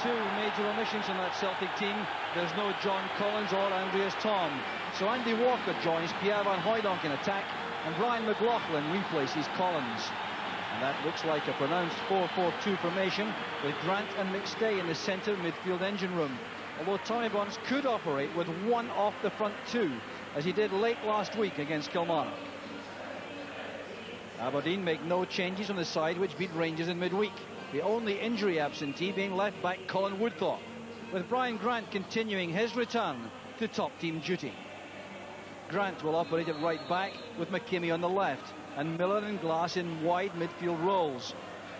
two major omissions on that Celtic team. There's no John Collins or Andreas Thom. So Andy Walker joins Pierre van Hooijdonk in attack, and Brian McLaughlin replaces Collins. And that looks like a pronounced 4-4-2 formation, with Grant and McStay in the centre midfield engine room. Although Tommy Burns could operate with one off the front two, as he did late last week against Kilmarnock. Aberdeen make no changes on the side which beat Rangers in midweek. The only injury absentee being left back Colin Woodthorpe, with Brian Grant continuing his return to top team duty. Grant will operate at right back with McKimmie on the left, and Miller and Glass in wide midfield roles.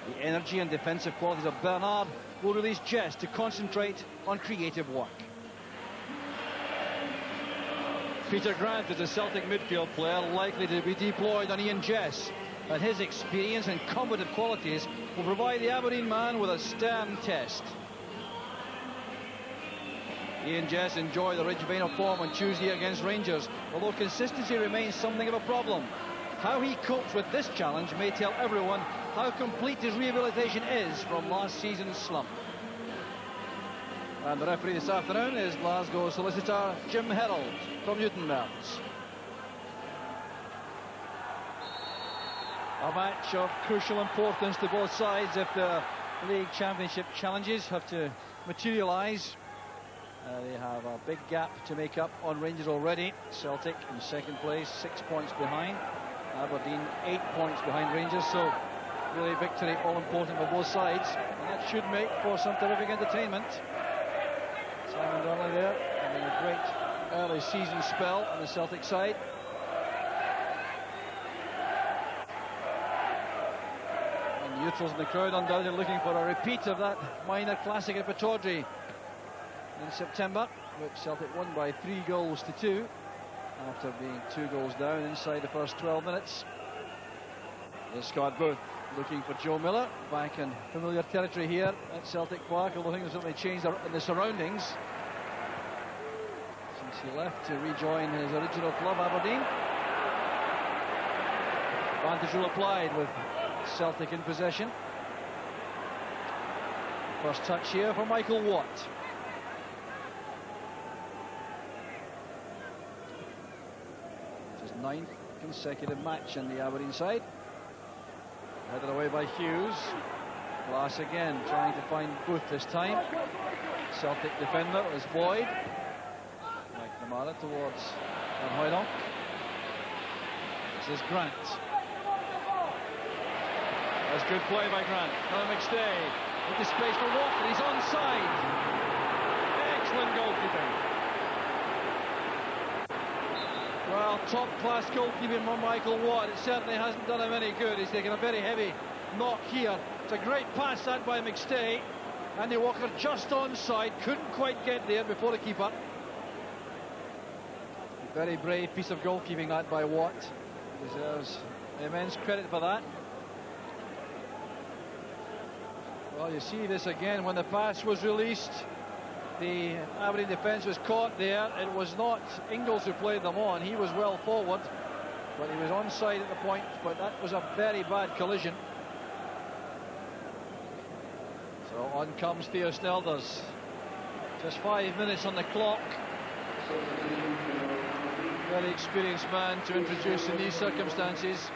The energy and defensive qualities of Bernard will release Jess to concentrate on creative work. Peter Grant is a Celtic midfield player likely to be deployed on Ian Jess, and his experience and combative qualities will provide the Aberdeen man with a stern test. Ian Jess enjoyed the rich vein of form on Tuesday against Rangers, although consistency remains something of a problem. How he copes with this challenge may tell everyone how complete his rehabilitation is from last season's slump. And the referee this afternoon is Glasgow solicitor Jim Herald from Newtonmans. A match of crucial importance to both sides if the league championship challenges have to materialise. They have a big gap to make up on Rangers already. Celtic in second place, 6 points behind. Aberdeen 8 points behind Rangers, so really victory all important for both sides, and that should make for some terrific entertainment. Simon Donnelly there, having a great early season spell on the Celtic side. And neutrals in the crowd undoubtedly looking for a repeat of that minor classic at Pittodrie in September, which Celtic won by 3-2 after being 2 goals down inside the first 12 minutes. There's Scott Booth looking for Joe Miller, back in familiar territory here at Celtic Park, although things have certainly changed in the surroundings since he left to rejoin his original club, Aberdeen. Advantage rule applied with Celtic in possession. First touch here for Michael Watt. His 9th consecutive match in the Aberdeen side. Headed away by Hughes. Glass again trying to find Booth this time. Celtic defender is Boyd. McNamara towards Van Hooijdonk. This is Grant. That's good play by Grant. Now McStay into space for Watt, and he's onside. Excellent goalkeeping. Well, top-class goalkeeping from Michael Watt. It certainly hasn't done him any good. He's taken a very heavy knock here. It's a great pass that by McStay. Andy Walker just onside. Couldn't quite get there before the keeper. Very brave piece of goalkeeping that by Watt. Deserves immense credit for that. Well, you see this again when the pass was released. The Aberdeen defence was caught there. It was not Ingles who played them on. He was well forward, but he was onside at the point. But that was a very bad collision. So on comes Theo Snelders. Just 5 minutes on the clock. Very experienced man to introduce in these circumstances.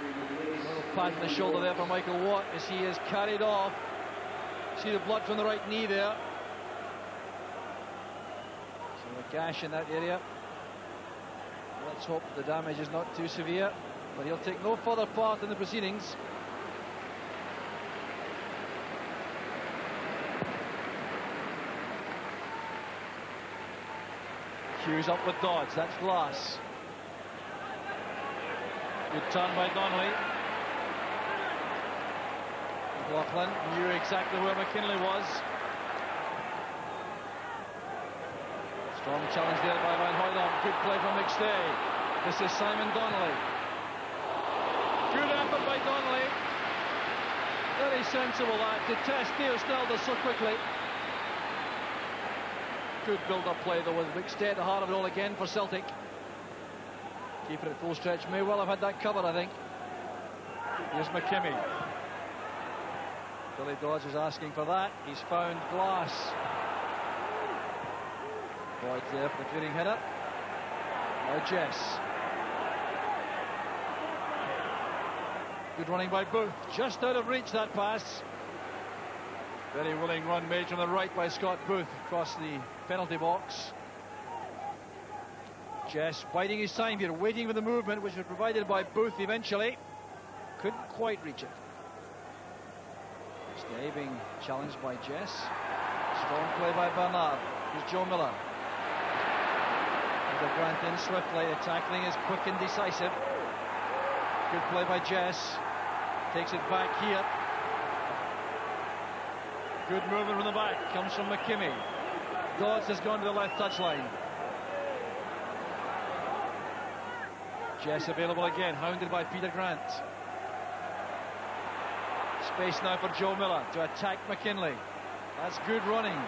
A little pat on the shoulder there for Michael Watt as he is carried off. See the blood from the right knee there. A gash in that area. Let's hope the damage is not too severe, but he'll take no further part in the proceedings. Hughes up with Dodds. That's Glass. Good turn by Donnelly. McLaughlin knew exactly where McKinley was. Strong challenge there by Van Hooijdonk. Good play from McStay. This is Simon Donnelly. Good effort by Donnelly. Very sensible that to test Theo Snelders so quickly. Good build-up play though with McStay at the heart of it all again for Celtic. Keeper at full stretch may well have had that covered, I think. Here's McKimmie. Billy Dodds is asking for that. He's found Glass. Boyd there for the clearing header. Now Jess. Good running by Booth. Just out of reach, that pass. Very willing run made from the right by Scott Booth across the penalty box. Jess biding his time here, waiting for the movement, which was provided by Booth eventually. Couldn't quite reach it. McStay being challenged by Jess. Strong play by Bernard. Here's Joe Miller. The Grant in swiftly. The tackling is quick and decisive. Good play by Jess. Takes it back here. Good movement from the back. Comes from McKimmie. Dodds has gone to the left touchline. Jess available again, hounded by Peter Grant. Space now for Joe Miller to attack McKinley. That's good running.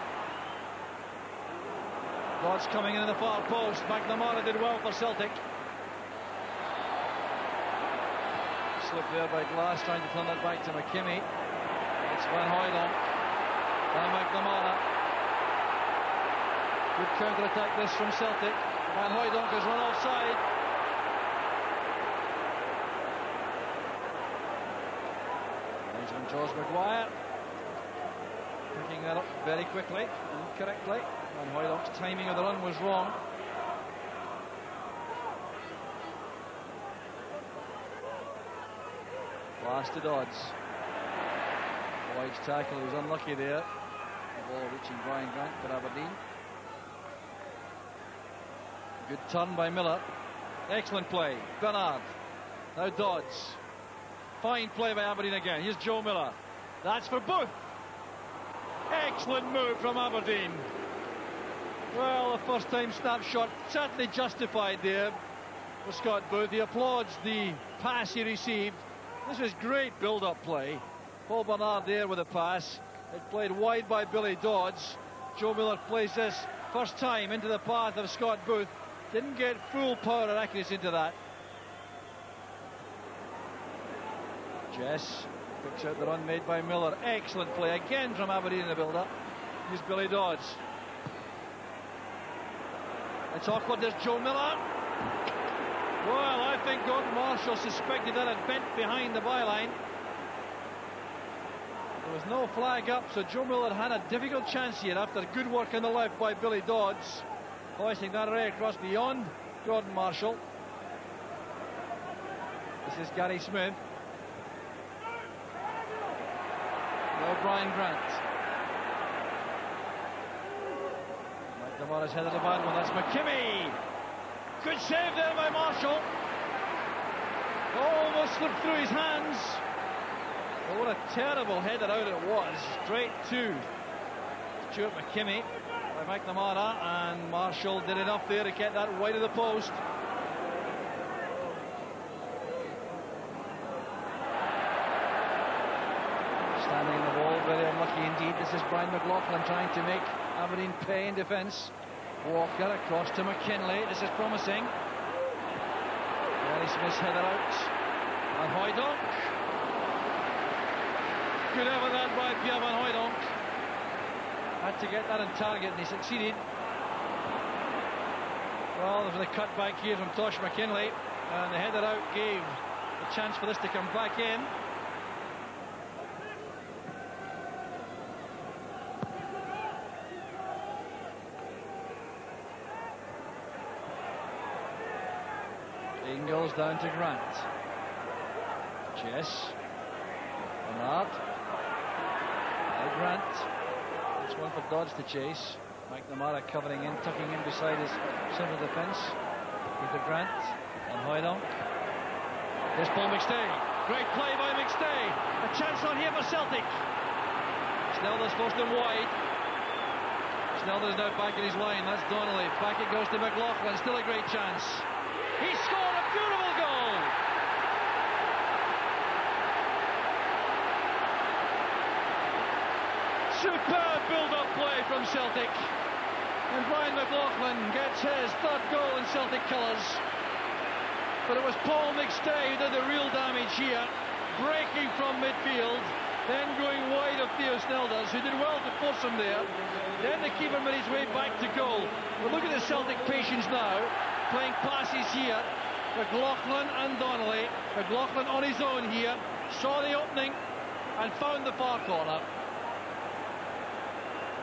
Dodds coming into the far post. McNamara did well for Celtic. Slip there by Glass, trying to turn that back to McKimmie. It's Van Hooijdonk. Now McNamara. Good counter-attack this from Celtic. Van Hooijdonk has run offside. Benjamin George Maguire picking that up very quickly and correctly. Van Hooijdonk's timing of the run was wrong. Glass to Dodds. Boyd's tackle, he was unlucky there. The ball reaching Brian Grant for Aberdeen. Good turn by Miller. Excellent play. Bernard. Now Dodds. Fine play by Aberdeen again. Here's Joe Miller. That's for Booth. Excellent move from Aberdeen. Well, the first time snapshot certainly justified there for Scott Booth. He applauds the pass he received. This was great build-up play. Paul Bernard there with a pass. It played wide by Billy Dodds. Joe Miller plays this first time into the path of Scott Booth. Didn't get full power and accuracy into that. Jess picks out the run made by Miller. Excellent play again from Aberdeen in the build-up. Here's Billy Dodds. It's awkward. There's Joe Miller. Well, I think Gordon Marshall suspected that had bent behind the byline. There was no flag up, so Joe Miller had a difficult chance here after good work on the left by Billy Dodds. Hoisting that array across beyond Gordon Marshall. This is Gary Smith. Now Brian Grant. McNamara's headed a bad one. That's McKimmie. Good save there by Marshall. Almost slipped through his hands. Oh, what a terrible header out it was. Straight to Stuart McKimmie by McNamara, and Marshall did enough there to get that wide of the post. Standing in the wall, very unlucky indeed. This is Brian McLaughlin trying to make Aberdeen pay in defence. Walker across to McKinley. This is promising. Gary Smith's header out. Van Hooijdonk. Good effort that by Pierre Van Hooijdonk. Had to get that on target and he succeeded. Well, there's a cut back here from Tosh McKinley, and the header out gave a chance for this to come back in. Ingles down to Grant. Jess. Bernard. Now Grant. It's one for Dodds to chase. McNamara covering in, tucking in beside his central defence. Peter Grant and Hooijdonk. There's Paul McStay. Great play by McStay. A chance on here for Celtic. Snelder's forced him wide. Snelder's now back in his line. That's Donnelly. Back it goes to McLaughlin. Still a great chance. He scored a beautiful goal. Superb build-up play from Celtic. And Brian McLaughlin gets his third goal in Celtic colours. But it was Paul McStay who did the real damage here, breaking from midfield then going wide of Theo Snelders, who did well to force him there. Then the keeper made his way back to goal. But look at the Celtic patience now, playing passes here. McLaughlin and Donnelly. McLaughlin on his own here, saw the opening and found the far corner.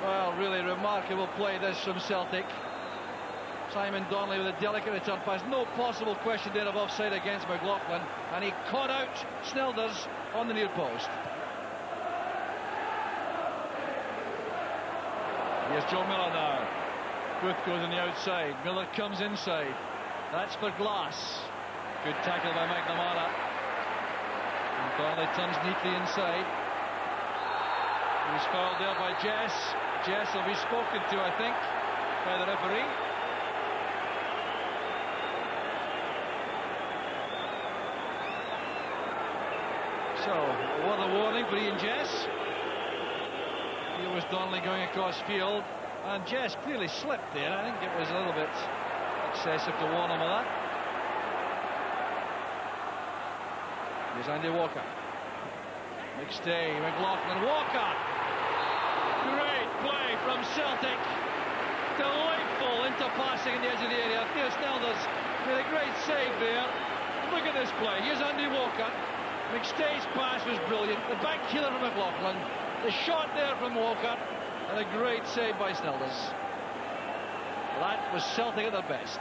Well, really remarkable play this from Celtic. Simon Donnelly with a delicate return pass. No possible question there of offside against McLaughlin, and he caught out Snelders on the near post. Here's Joe Miller now. Booth goes on the outside. Miller comes inside. That's for Glass. Good tackle by McNamara. And Donnelly turns neatly inside. He's fouled there by Jess. Jess will be spoken to, I think, by the referee. So, what a warning for Ian Jess. Here was Donnelly going across field, and Jess clearly slipped there. I think it was a little bit excessive to warn him of that. Here's Andy Walker. McStay, McLaughlin, Walker. Great play from Celtic. Delightful interpassing in the edge of the area. Theo Snelders made a great save there. Look at this play. Here's Andy Walker. McStay's pass was brilliant. The back heeler from McLaughlin. The shot there from Walker, and a great save by Snelders. That was Celtic at their best.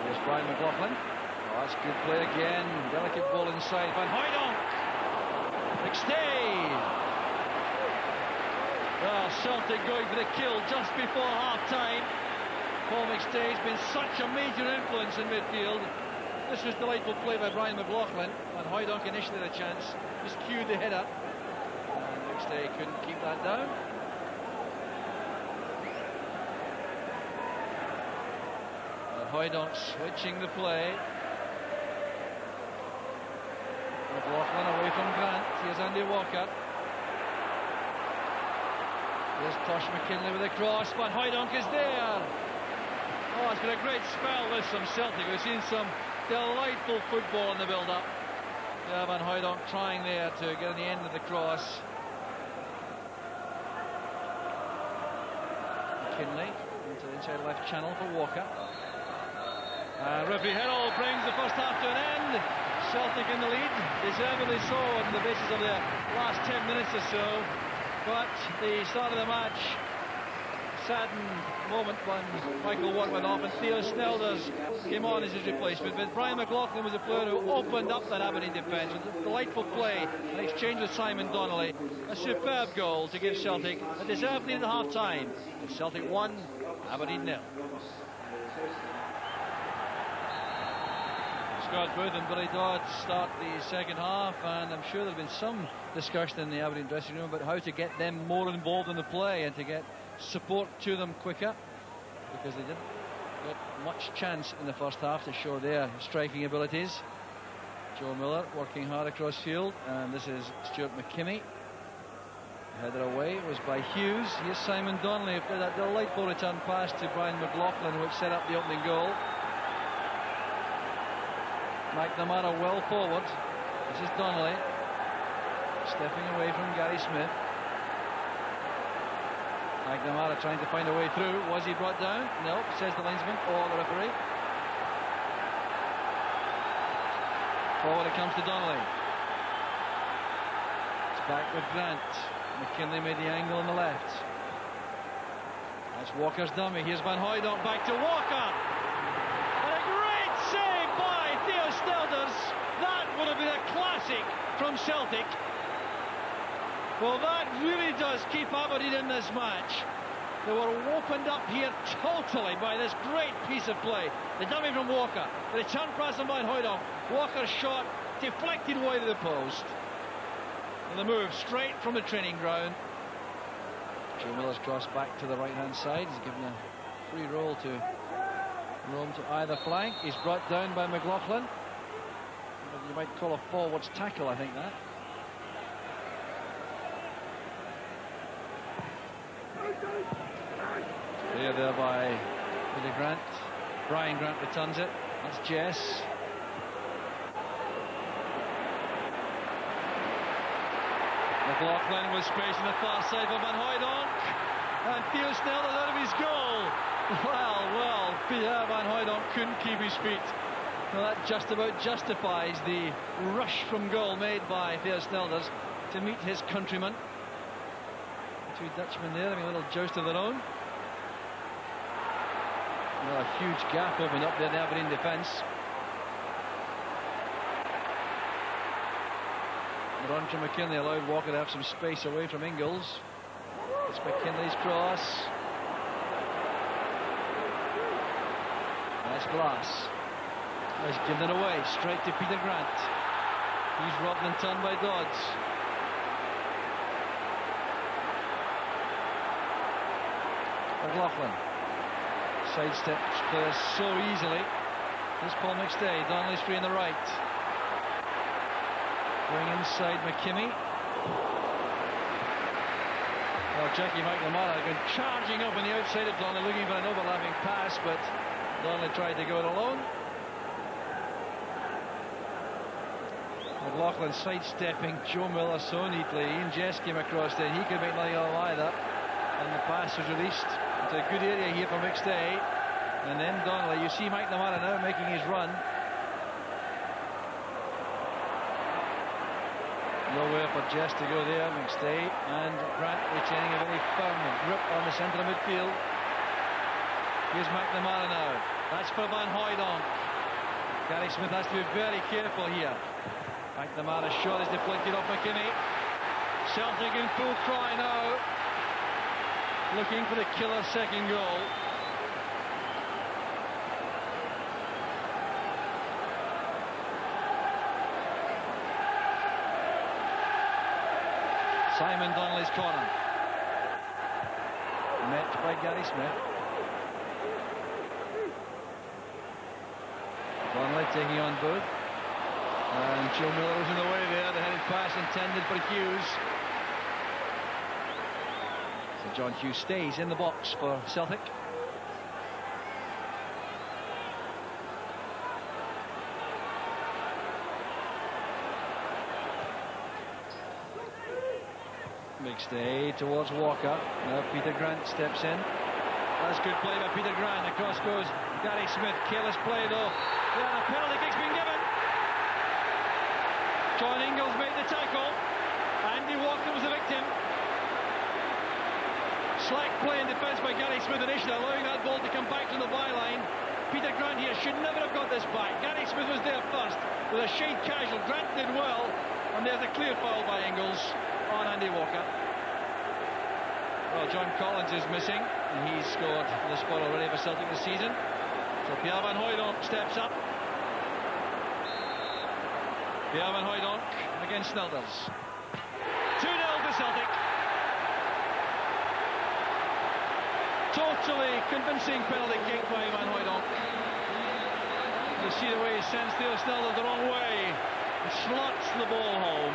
Here's Brian McLaughlin. Oh, that's good play again. Delicate ball inside. Van Hooijdonk. McStay. Well, Celtic going for the kill just before half-time. Paul McStay has been such a major influence in midfield. This was delightful play by Brian McLaughlin, and Hooijdonk initially had a chance, just cued the header, and McStay couldn't keep that down. And Hooijdonk switching the play. McLaughlin away from Grant. Here's Andy Walker. Here's Tosh McKinlay with a cross, but Hooijdonk is there. Oh, it's been a great spell this from Celtic. We've seen some delightful football in the build-up. Yeah, Van Hooijdonk trying there to get on the end of the cross. McKinlay into the inside left channel for Walker. Referee Herald brings the first half to an end. Celtic in the lead, deservedly so on the basis of the last 10 minutes or so. But the start of the match, saddened moment when Michael Watt went off and Theo Snelders came on as his replacement. But Brian McLaughlin was the player who opened up that Aberdeen defence with a delightful play, an exchange with Simon Donnelly. A superb goal to give Celtic a deserved lead at half-time. Celtic 1, Aberdeen 0. Scott Booth and Billy Dodd start the second half, and I'm sure there's been some discussion in the Aberdeen dressing room about how to get them more involved in the play and to get support to them quicker, because they didn't get much chance in the first half to show their striking abilities. Joe Miller working hard across field, and this is Stuart McKimmie. Header away, it was by Hughes. Here's Simon Donnelly for that delightful return pass to Brian McLaughlin, which set up the opening goal. McNamara well forward. This is Donnelly stepping away from Gary Smith. McNamara trying to find a way through. Was he brought down? No, says the linesman or the referee. Forward it comes to Donnelly. It's back with Grant. McKinlay made the angle on the left. That's Walker's dummy. Here's Van Hooijdonk back to Walker. And a great save by Theo Snelders. That would have been a classic from Celtic. Well, that really does keep Aberdeen in this match. They were opened up here totally by this great piece of play. The dummy from Walker, the return pass on Van Hooijdonk. Walker's shot deflected wide of the post. And the move straight from the training ground. Joe Miller's cross back to the right-hand side. He's given a free roll to roam to either flank. He's brought down by McLaughlin. You might call a forwards tackle, I think, that. Clear there by Peter Grant. Brian Grant returns it. That's Jess. McLaughlin with space on the far side for Van Hooijdonk. And Theo Snelders out of his goal. Well, Pierre Van Hooijdonk couldn't keep his feet. Well, that just about justifies the rush from goal made by Theo Snelders to meet his countryman. Two Dutchmen there having a little joust of their own. Well, a huge gap opened up there in the Aberdeen defence. The run from McKinley allowed Walker to have some space away from Ingles. It's McKinley's cross. Nice glass. He's given it away straight to Peter Grant. He's robbed and turned by Dodds. McLaughlin sidesteps players so easily. Here's Paul McStay. Donnelly's free on the right. Going inside McKimmie. Well, Jackie McNamara going charging up on the outside of Donnelly, looking for an overlapping pass, but Donnelly tried to go it alone. McLaughlin sidestepping Joe Miller so neatly. Ian Jess came across there. He could make nothing of either. And the pass was released into a good area here for McStay. And then Donnelly. You see McNamara now making his run. Nowhere for Jess to go there. McStay and Grant retaining a very firm grip on the centre of midfield. Here's McNamara now. That's for Van Hooijdonk. Gary Smith has to be very careful here. McNamara's shot is deflected off McKimmie. Celtic in full cry now, looking for the killer second goal. Simon Donnelly's corner. Met by Gary Smith. Donnelly taking on Booth. And Joe Miller was in the way there. The headed pass intended for Hughes. So John Hughes stays in the box for Celtic. McStay towards Walker. Now Peter Grant steps in. That's good play by Peter Grant. Across goes Gary Smith. Careless play though. Yeah, a penalty kick's been given. John Ingles made the tackle. Andy Walker was the victim. Slack play in defence by Gary Smith initially, allowing that ball to come back from the byline. Peter Grant here should never have got this back. Gary Smith was there first with a shade casual. Grant did well, and there's a clear foul by Ingles on Andy Walker. Well, John Collins is missing, and he's scored for the spot already for Celtic this season. So Pierre Van Hooijdonk steps up. Pierre Van Hooijdonk against Snelders. 2-0 to Celtic. Totally convincing penalty kick by Van Hooijdonk. You see the way he sends Theo Snelders the wrong way. He slots the ball home.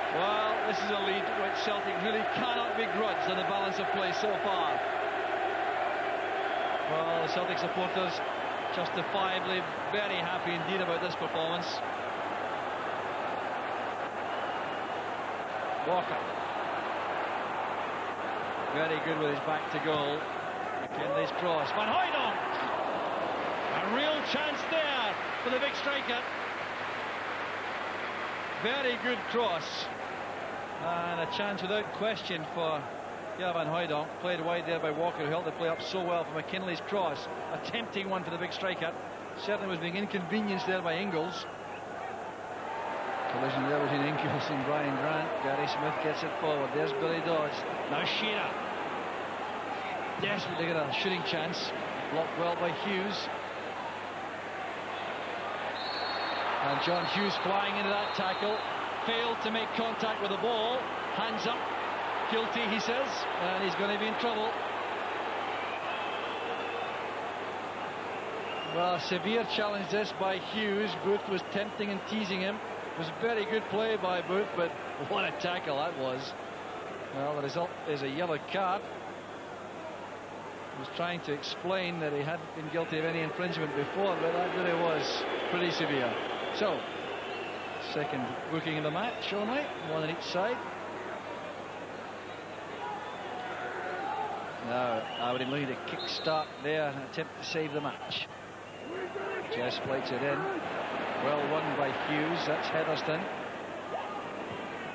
Well, this is a lead which Celtic really cannot begrudge on the balance of play so far. Well, the Celtic supporters justifiably very happy indeed about this performance. Walker. Very good with his back to goal. McKinley's cross. Van Hooijdonk. A real chance there for the big striker. Very good cross. And a chance without question for Pierre Van Hooijdonk. Played wide there by Walker, who held the play up so well for McKinley's cross. A tempting one for the big striker. Certainly was being inconvenienced there by Ingles. Collision there between Ingles and Brian Grant. Gary Smith gets it forward. There's Billy Dodds. Now Shearer. Desperate to get a shooting chance. Blocked well by Hughes. And John Hughes flying into that tackle. Failed to make contact with the ball. Hands up. Guilty, he says. And he's going to be in trouble. Well, a severe challenge this by Hughes. Booth was tempting and teasing him. It was very good play by Booth, but what a tackle that was. Well, the result is a yellow card. was trying to explain that he hadn't been guilty of any infringement before, but that really was pretty severe. So, second booking of the match only, one on each side. Now, Aberdeen looking to kick-start there, an attempt to save the match. Jess plates it in. Well won by Hughes, that's Heatherston.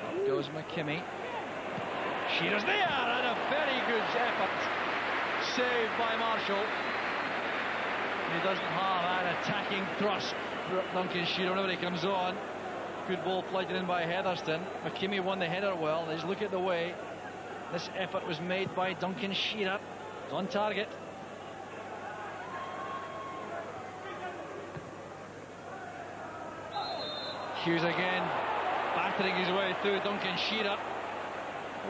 Up goes McKimmie. Shearer's there, and a very good effort. Saved by Marshall. He doesn't have an attacking thrust. Duncan Shearer, whenever he comes on. Good ball played in by Heatherston. McKimmie won the header well. Let's look at the way this effort was made by Duncan Shearer. It's on target. Hughes again, battering his way through Duncan Shearer.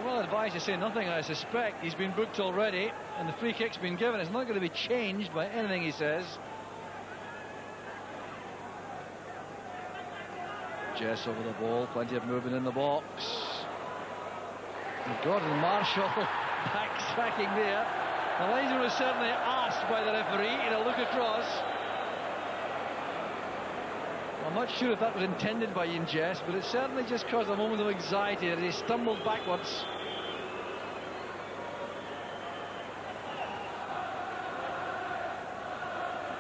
Well advised to say nothing, I suspect. He's been booked already, and the free kick's been given. It's not going to be changed by anything he says. Jess over the ball, plenty of movement in the box. And Gordon Marshall backtracking there. The linesman was certainly asked by the referee to look across. I'm not sure if that was intended by Ian Jess, but it certainly just caused a moment of anxiety as he stumbled backwards.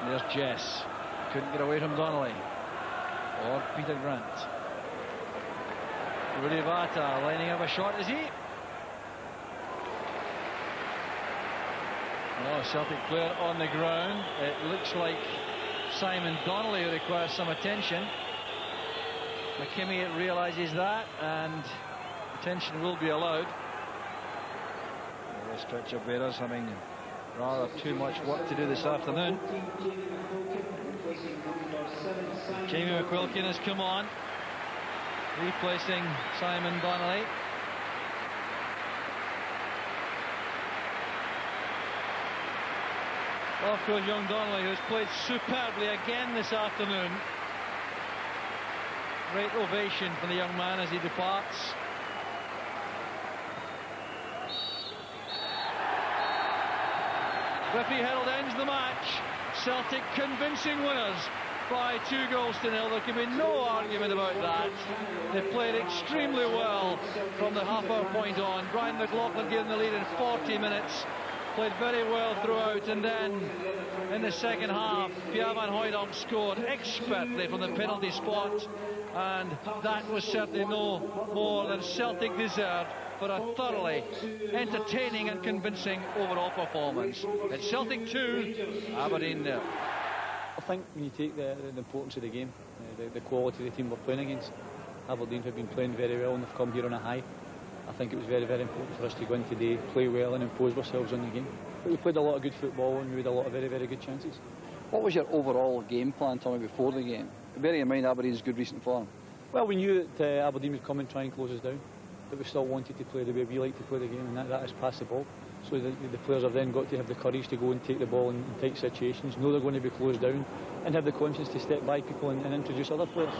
And there's Jess. Couldn't get away from Donnelly. Or Peter Grant. Rudy Vata lining up a shot, is he? Oh, Celtic player on the ground. It looks like Simon Donnelly requires some attention. McKimmie realises that, and attention will be allowed. The stretcher bearers having rather too much work to do this afternoon. Jamie McQuilkin has come on, replacing Simon Donnelly. Off goes young Donnelly, who's played superbly again this afternoon. Great ovation for the young man as he departs. Referee Herald ends the match. Celtic convincing winners by 2-0. There can be no argument about that. They played extremely well from the half-hour point on. Brian McLaughlin gave them the lead in 40 minutes. Played very well throughout, and then in the second half, Pierre van Hooijdonk scored expertly from the penalty spot, and that was certainly no more than Celtic deserved for a thoroughly entertaining and convincing overall performance. It's Celtic 2, Aberdeen 0. I think when you take the importance of the game, the quality of the team we're playing against, Aberdeen have been playing very well and they've come here on a high. I think it was very, very important for us to go in today, play well and impose ourselves on the game. But we played a lot of good football and we had a lot of very, very good chances. What was your overall game plan, Tommy, before the game? Bearing in mind Aberdeen's good recent form. Well, we knew that Aberdeen would come and try and close us down, but we still wanted to play the way we like to play the game, and that is pass the ball. So the players have then got to have the courage to go and take the ball in tight situations, know they're going to be closed down, and have the confidence to step by people and introduce other players.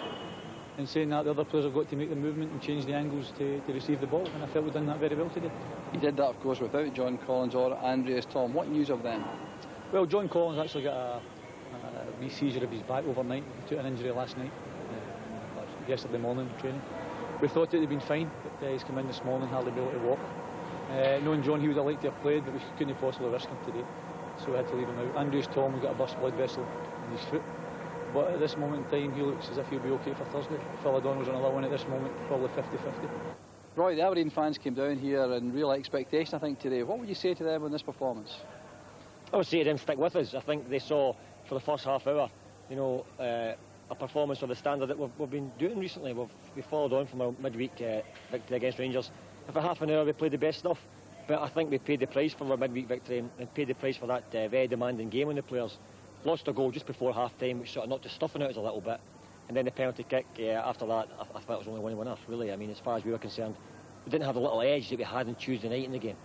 In saying that, the other players have got to make the movement and change the angles to receive the ball, and I felt we've done that very well today. He did that, of course, without John Collins or Andreas Tom. What news of them? Well, John Collins actually got a re-seizure of his back overnight. He took an injury last night, yesterday morning training. We thought it had been fine, but he's come in this morning, hardly be able to walk. Knowing John, he would have liked to have played, but we couldn't possibly risk him today, so we had to leave him out. Andreas Tom, we got a burst blood vessel in his foot, but at this moment in time he looks as if he'll be okay for Thursday. Phil O'Donnell's on another one at this moment, probably 50-50. Roy, the Aberdeen fans came down here in real expectation, I think, today. What would you say to them on this performance? I would say to them, stick with us. I think they saw for the first half hour, you know, a performance of the standard that we've been doing recently. We've followed on from our midweek victory against Rangers. And for half an hour we played the best stuff, but I think we paid the price for our midweek victory and paid the price for that very demanding game on the players. Lost a goal just before half-time, which sort of knocked the stuffing out us a little bit, and then the penalty kick after that, I thought it was only one winner, really. I mean, as far as we were concerned, we didn't have the little edge that we had on Tuesday night in the game.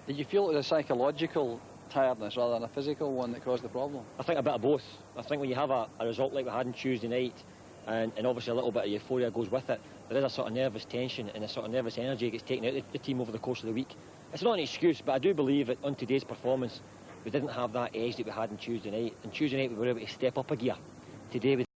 Did you feel it was a psychological tiredness rather than a physical one that caused the problem? I think a bit of both. I think when you have a result like we had on Tuesday night, and obviously a little bit of euphoria goes with it, there is a sort of nervous tension and a sort of nervous energy that gets taken out of the team over the course of the week. It's not an excuse, but I do believe that on today's performance, we didn't have that edge that we had on Tuesday night. On Tuesday night we were able to step up a gear. Today we